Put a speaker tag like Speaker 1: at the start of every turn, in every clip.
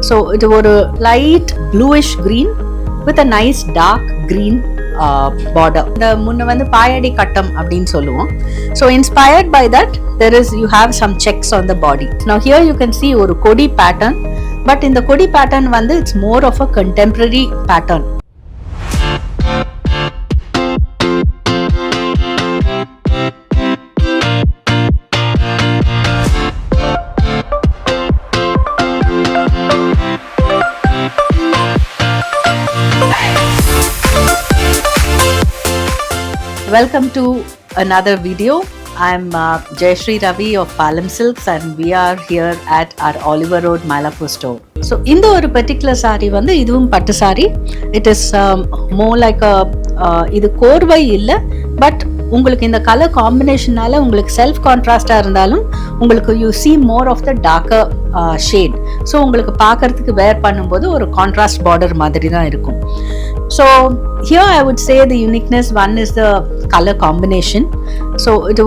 Speaker 1: So இது ஒரு light bluish green with a nice dark green border. இந்த முன்ன வந்து பாயடி கட்டம் அப்படின்னு சொல்லுவோம். So inspired by that, you have some checks on the body. Now here you can see ஒரு கொடி pattern, but in the கொடி pattern வந்து it's more of a contemporary pattern. Welcome to another video. I'm Jayashree Ravi of Palam Silks and we are here at our Oliver Road Malapur store. So இந்த ஒரு particular saree வந்து இதுவும் பட்டு saree. It is more like a இது கோர்வை இல்லை, but உங்களுக்கு இந்த கலர் காம்பினேஷனால உங்களுக்கு செல்ஃப் கான்ட்ராஸ்டா இருந்தாலும் உங்களுக்கு you see more of the darker shade. So உங்களுக்கு பார்க்கறதுக்கு வேர் பண்ணும்போது ஒரு கான்ட்ராஸ்ட் பார்டர் மாதிரி தான் இருக்கும். So here I would say the uniqueness one is the color combination. So it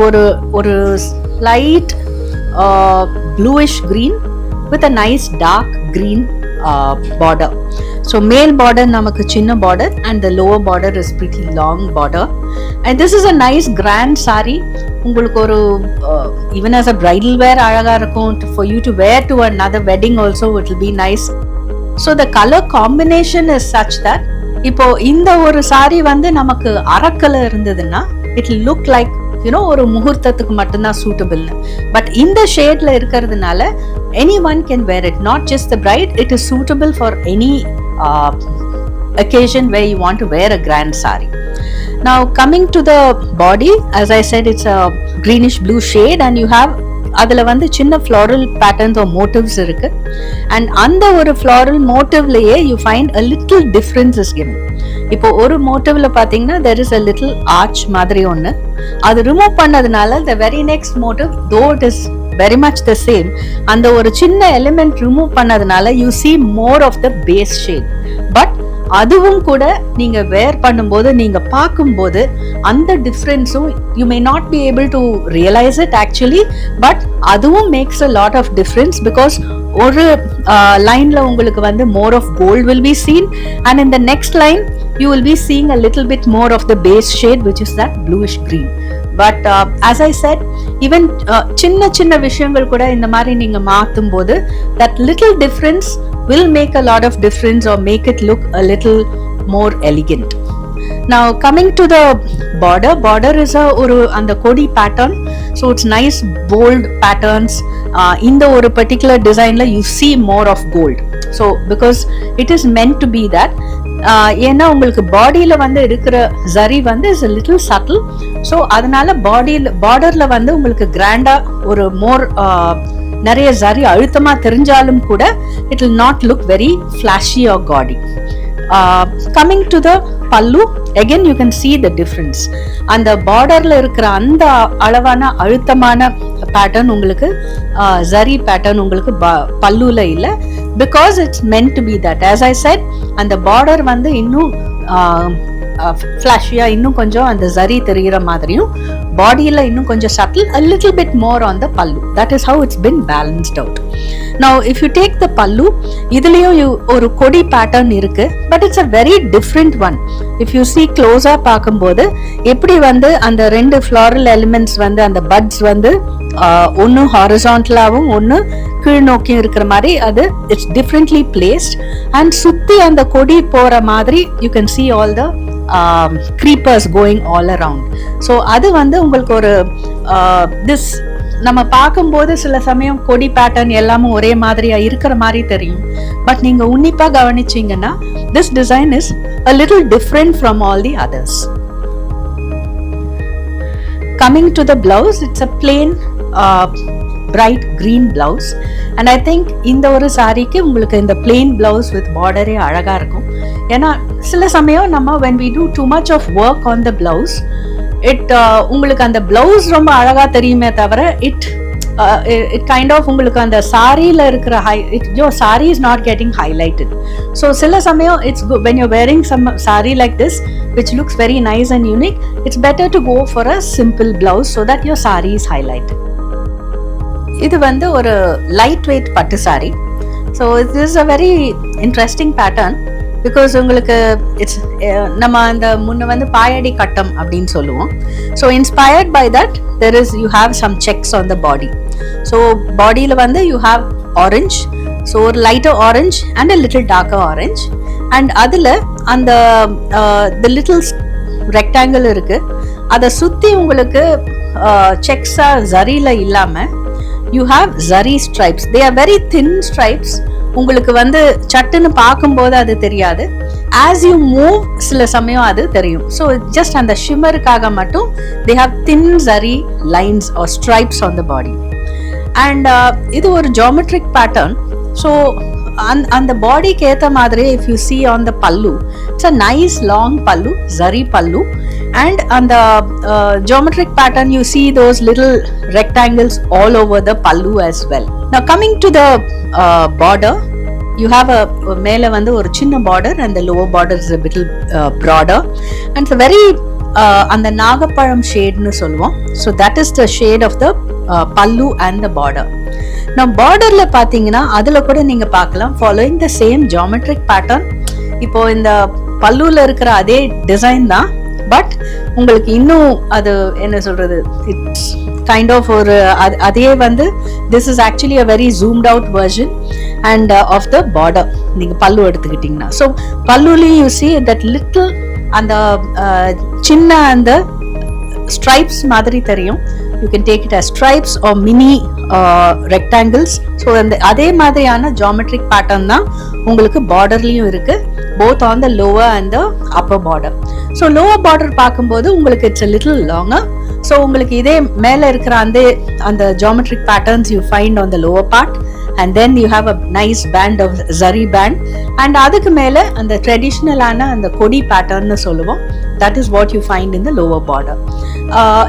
Speaker 1: ஒரு light bluish green with a nice dark green border. So male border namakku chinna border and the lower border is pretty long border, and this is a nice grand saree. உங்களுக்கு ஒரு even as a bridal wear அழகா இருக்கும். For you to wear to another wedding also it will be nice. So the color combination is such that இப்போ இந்த ஒரு saree வந்து நமக்கு அரக்கல இருந்ததுன்னா it will look like ஒரு முகூர்த்தத்துக்கு மட்டும்தான் சூட்டபிள். பட் இந்த ஷேட்ல இருக்கிறதுனால anyone can wear it, not just the bride. It is suitable for any occasion where you want to wear a grand saree. Now coming to the body, as I said, it's a greenish blue shade and you have அதுல வந்து சின்ன floral patterns or motives இருக்கு. And அந்த ஒரு floral motiveலயே you find a little difference is given. இப்போ ஒரு motiveல பாத்தீங்கன்னா there is a little arch மாதிரி ஒண்ணு, அது ரிமூவ் பண்ணதுனால the very next motive, though it is very much the same, அந்த ஒரு சின்ன element ரிமூவ் பண்ணதுனால you see more of the base shade. But அதுவும் கூட நீங்க வேர் பண்ணும்போது நீங்க பார்க்கும்போது அந்த டிஃபரன்ஸும் you may not be able to realize it actually, but அதுவும் makes a lot of difference because ஒரு லைன்ல உங்களுக்கு வந்து more of gold will be seen and in the next line you will be seeing a little bit more of the base shade which is that bluish green. But as I said, even சின்ன விஷயங்கள் கூட இந்த மாதிரி நீங்க மாத்தும் போது that little difference will make a lot of difference or make it look a little more elegant. Now coming to the border is ஒரு அந்த கொடி pattern. So it's nice bold patterns. இந்த ஒரு particular designல you see more of gold. So because it is meant to be that, ஏன்னா உங்களுக்கு பாடியில வந்து இருக்கிற ஜரி வந்து is a little subtle. So அதனால பார்டர்ல வந்து உங்களுக்கு கிராண்டா ஒரு மோர் நிறைய ஜரி அழுத்தமா தெரிஞ்சாலும் கூட it will not look very flashy or gaudy. Coming to the pallu, again you can see the difference. அந்த பார்டர்ல இருக்கிற அந்த அளவான அழுத்தமான பேட்டர்ன் உங்களுக்கு ஜரி பேட்டர்ன் உங்களுக்கு பல்லுல இல்ல, because it's meant to be that. As I said, அந்த பார்டர் வந்து இன்னும் ஃபிளாஷியா இன்னும் கொஞ்சம் அந்த ஜரி தெரிகிற மாதிரியும் பாடியில இன்னும் கொஞ்சம் subtle, a little bit more on the pallu. That is how it's been balanced out. Now if you take the pallu, இதுலயும் ஒரு கொடி pattern இருக்கு, but it's a very different one. If you see closer பார்க்கும்போது எப்படி வந்து அந்த ரெண்டு floral elements வந்து அந்த buds வந்து ஒன்னு ஹாரிசான்டலாவும் ஒன்னு கீழ் நோக்கியும் இருக்கிற மாதிரி அது it's differently placed, and சுத்தி அந்த கொடி போற மாதிரி you can see all the creepers going all around. So அது வந்து உங்களுக்கு ஒரு this நம்ம பார்க்கும்போது சில சமயம் கொடி பேட்டர்ன் எல்லாமும் ஒரே மாதிரியா இருக்கிற மாதிரி தெரியும், பட் நீங்க உன்னிப்பா கவனிச்சீங்கன்னா this design is a little different from all the others. Coming to the blouse, it's a plain bright green blouse, and I think இந்த ஒரு சாரிக்கு உங்களுக்கு இந்த plain blouse with border அழகா இருக்கும். ஏன்னா சில சமயம் நம்ம when we do too much of work on the blouse, உங்களுக்கு அந்த blouse ரொம்ப அழகா தெரியுமே தவிர it kind of உங்களுக்கு அந்த சாரியில இருக்கிற your saree is not getting highlighted. So சில சமயம் it's good when you're wearing some saree like this which looks very nice and unique, it's better to go for a simple blouse so that your saree is highlighted. இது வந்து ஒரு light weight பட்டு saree. So this is a very interesting pattern because உங்களுக்கு it's நம்ம அந்த முன்ன வந்து பாயடி கட்டம் அப்படின்னு சொல்லுவோம். So inspired by that there is you have some checks on the body. So பாடியில் வந்து யூ ஹாவ் ஆரஞ்ச், ஸோ ஒரு lighter orange and a little darker orange, and அதில் அந்த த லிட்டில் ரெக்டாங்கிள் இருக்கு, அதை சுற்றி உங்களுக்கு செக்ஸா ஜரியில் இல்லாமல் you have zari stripes. They are very thin stripes. உங்களுக்கு வந்து சட்டுன்னு பார்க்கும்போது அது தெரியாது, as you move சில சமயம் அது தெரியும். ஸோ ஜஸ்ட் அந்த ஷிம்மருக்காக மட்டும் they have thin zari lines or stripes on the body. And இது ஒரு geometric pattern. ஸோ அந்த பாடிக்கு ஏற்ற மாதிரி if you see on the pallu, it's a nice long pallu, zari pallu, and on the geometric pattern you see those little rectangles all over the pallu as well. Now coming to the border, you have a மேல வந்து ஒரு சின்ன border and the lower border is a little broader, and it's a very அந்த நாகப்பழம் ஷேட்னு சொல்லுவோம். So that is the shade of the pallu and the border. Now borderல பாத்தீங்கன்னா அதுல கூட நீங்க பார்க்கலாம் following the same geometric pattern. இப்போ இந்த பல்லுல இருக்கிற அதே டிசைன் தான், பட் உங்களுக்கு இன்னும் அது என்ன சொல்றது, இட்ஸ் கைண்ட் ஆஃப் ஒரு அதே வந்து this is actually a very zoomed out version and of the border. நீங்க பல்லு எடுத்துக்கிட்டீங்கன்னா, ஸோ பல்லுலையும் யூ சி தட் லிட்டில் அந்த சின்ன அந்த ஸ்ட்ரைப்ஸ் மாதிரி தெரியும். You can take it as stripes or mini rectangles. So அந்த அதே மாதிரியான geometric pattern தான் உங்களுக்கு பார்டர்லயும் இருக்கு, both on the lower and the upper border. So lower border பார்க்கும்போது உங்களுக்கு it's a little longer. So உங்களுக்கு இதே மேல இருக்கிற அந்த geometric patterns you find on the lower part, and then you have a nice band of zari band, and அதுக்கு மேல அந்த ட்ரெடிஷ்னலான அந்த கொடி பேட்டர்ன்னு சொல்லுவோம். That is what you find in the lower border.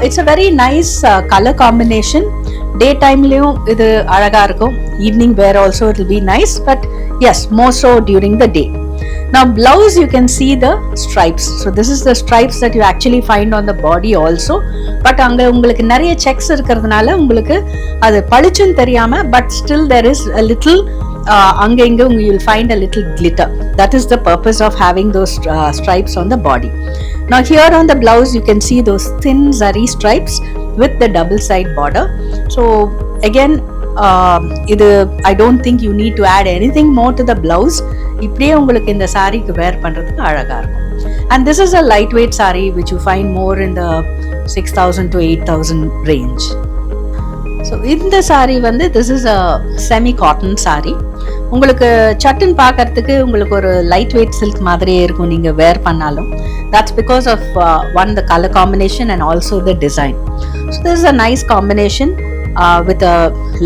Speaker 1: It's a very nice color combination. Day timeலயும் இது அழகா இருக்கும், evening wear also it will be nice, but yes, more so during the day. Now blouse, you can see the stripes. So this is the stripes that you actually find on the body also, but அங்க உங்களுக்கு நிறைய checks இருக்கிறதுனால உங்களுக்கு அது பளிச்சுன்னு தெரியாம, but still there is a little அங்க இங்க you will find a little glitter. That is the purpose of having those stripes on the body. Now here on the blouse you can see those thin zari stripes with the double side border. So again இது I don't think you need to add anything more to the blouse. இப்படியே உங்களுக்கு இந்த சாரிக்கு வேர் பண்றதுக்கு அழகா இருக்கும். And this is a lightweight saree which you find more in the 6,000 to 8,000 range. So இந்த saree வந்து this is a semi cotton saree. உங்களுக்கு சட்டன் பார்க்கறதுக்கு உங்களுக்கு ஒரு லைட் வெயிட் சில்க் மாதிரியே இருக்கும் நீங்க வேர் பண்ணாலும். That's because of one, the color combination, and also the design. So this is a nice combination with a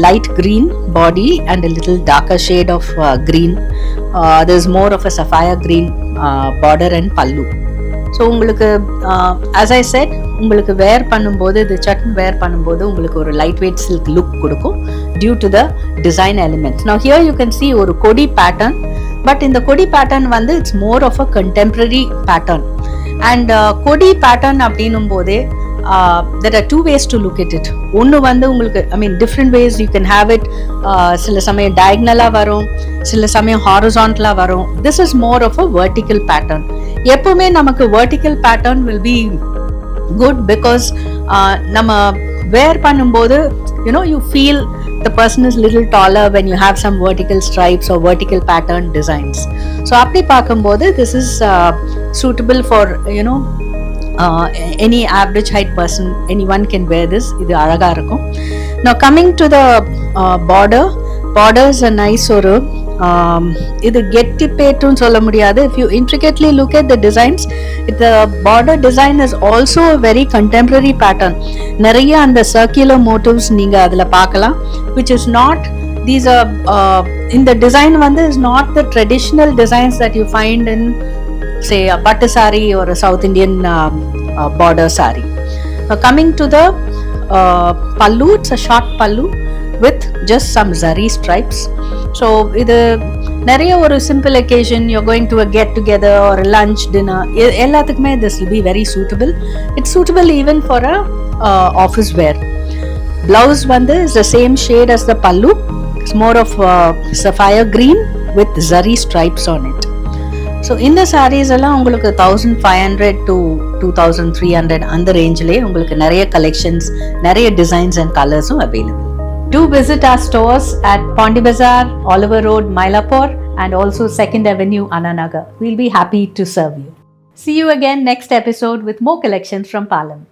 Speaker 1: light green body and a little darker shade of green. There's more of a sapphire green border and pallu. So உங்களுக்கு as I said, உங்களுக்கு வேர் பண்ணும்போது இது சட்டன் வேர் பண்ணும்போது உங்களுக்கு ஒரு light wait silk look கொடுக்கும் due to the design elements. Now here you can see ஒரு கொடி pattern, but இந்த கொடி pattern வந்து it's more of a contemporary pattern. And கொடி pattern அப்படின்னும் போதே there are two ways to look at it. ஒன்று வந்து உங்களுக்கு different ways you can have it. சில சமயம் diagonal-ஆ வரும், சில சமயம் horizontal-ஆ வரும். This is more of a vertical pattern. எப்பவுமே நமக்கு vertical pattern will be good because நம்ம wear பண்ணும்போது you feel the person is little taller when you have some vertical stripes or vertical pattern designs. So அப்படி பார்க்கும்போது this is suitable for any average height person, anyone can wear this. இது அழகா இருக்கும். Now coming to the border is a nice ஒரு இது கெட்டி பேட்டுன்னு சொல்ல முடியாது. If you intricately look at the designs, the border design is also a very contemporary pattern. நிறைய அந்த circular motifs நீங்க அதுல பார்க்கலாம், which is not, these are in the design வந்து is not the traditional designs that you find in say a pattu saree or a South Indian border saree. Coming to the pallu, it's a short pallu with just some zari stripes. So இது நிறைய ஒரு simple occasion, you're going to a get together or a lunch, dinner, எல்லாத்துக்குமே this will be very suitable. It's suitable even for a office wear. Blouse வந்து is the same shade as the pallu, It's more of sapphire green with zari stripes on it. So இந்த சாரீஸ் எல்லாம் உங்களுக்கு 1500 to 2300 அந்த ரேஞ்சிலே உங்களுக்கு நிறைய collections, நிறைய designs and கலர்ஸும் available. Do visit our stores at Pondi Bazaar, Oliver Road, Mylapore, and also 2nd Avenue, Anna Nagar. We'll be happy to serve you. See you again next episode with more collections from Palam.